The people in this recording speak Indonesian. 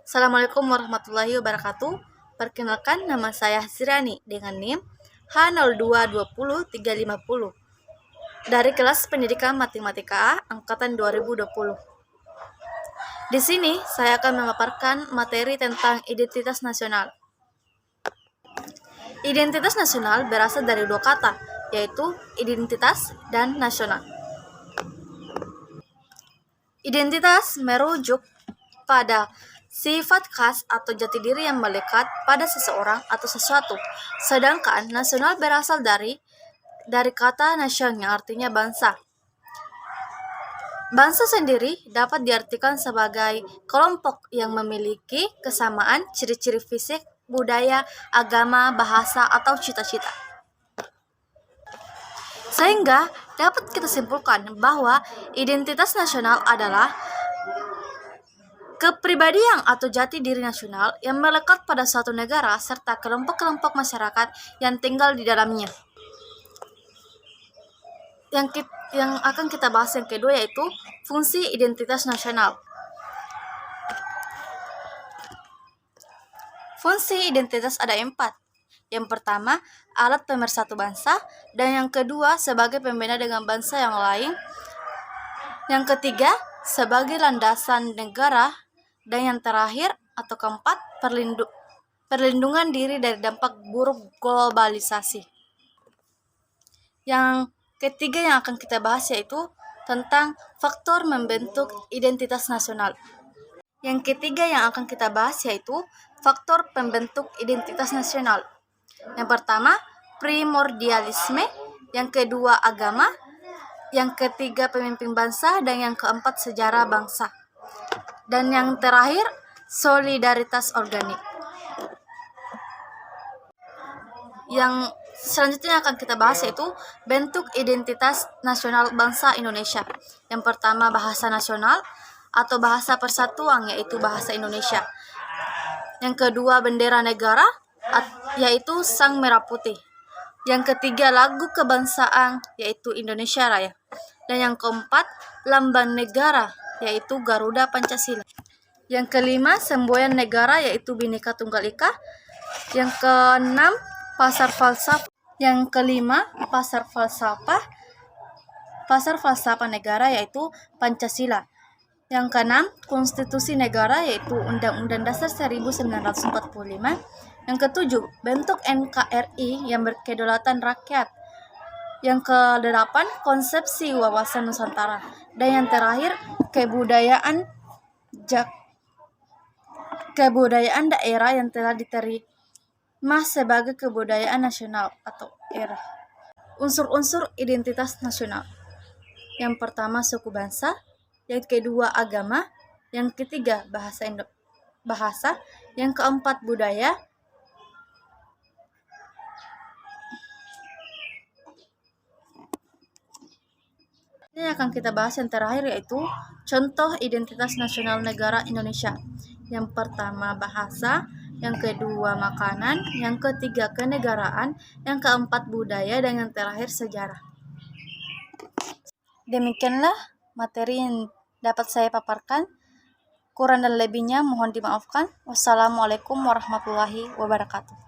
Assalamualaikum warahmatullahi wabarakatuh. Perkenalkan, nama saya Hasirani dengan NIM H0220-350 dari kelas pendidikan Matematika A angkatan 2020. Di sini saya akan memaparkan materi tentang identitas nasional. Identitas nasional berasal dari dua kata, yaitu identitas dan nasional. Identitas merujuk pada sifat khas atau jati diri yang melekat pada seseorang atau sesuatu. Sedangkan nasional berasal dari kata nation yang artinya bangsa. Bangsa sendiri dapat diartikan sebagai kelompok yang memiliki kesamaan ciri-ciri fisik, budaya, agama, bahasa, atau cita-cita. Sehingga dapat kita simpulkan bahwa identitas nasional adalah kepribadian atau jati diri nasional yang melekat pada suatu negara serta kelompok-kelompok masyarakat yang tinggal di dalamnya. Yang akan kita bahas yang kedua yaitu fungsi identitas nasional. Fungsi identitas ada 4. Yang pertama, alat pemersatu bangsa, dan yang kedua, sebagai pembina dengan bangsa yang lain. Yang ketiga, sebagai landasan negara, dan yang terakhir atau keempat, perlindungan diri dari dampak buruk globalisasi. Yang ketiga yang akan kita bahas yaitu tentang faktor membentuk identitas nasional. Yang ketiga yang akan kita bahas yaitu faktor pembentuk identitas nasional. Yang pertama, primordialisme, yang kedua agama, yang ketiga pemimpin bangsa, dan yang keempat sejarah bangsa. Dan yang terakhir, solidaritas organik. Yang selanjutnya akan kita bahas yaitu bentuk identitas nasional bangsa Indonesia. Yang pertama, bahasa nasional atau bahasa persatuan yaitu bahasa Indonesia. Yang kedua, bendera negara yaitu sang merah putih. Yang ketiga, lagu kebangsaan yaitu Indonesia Raya. Dan yang keempat, lambang negara yaitu Garuda Pancasila. Yang kelima, semboyan negara yaitu Bhinneka Tunggal Ika. Yang keenam, pasar falsafah. Yang kelima, pasar falsafah negara yaitu Pancasila. Yang keenam, konstitusi negara yaitu Undang-Undang Dasar 1945. Yang ketujuh, bentuk NKRI yang berkedaulatan rakyat. Yang kedelapan, konsepsi wawasan Nusantara. Dan yang terakhir, kebudayaan daerah yang telah diterima sebagai kebudayaan nasional atau era. Unsur-unsur identitas nasional. Yang pertama, suku bangsa. Yang kedua, agama. Yang ketiga, bahasa. Yang keempat, budaya. Ini akan kita bahas yang terakhir yaitu contoh identitas nasional negara Indonesia. Yang pertama, bahasa. Yang kedua, makanan. Yang ketiga, kenegaraan. Yang keempat, budaya. Dan yang terakhir, sejarah. Demikianlah materi yang dapat saya paparkan. Kurang dan lebihnya mohon dimaafkan. Wassalamualaikum warahmatullahi wabarakatuh.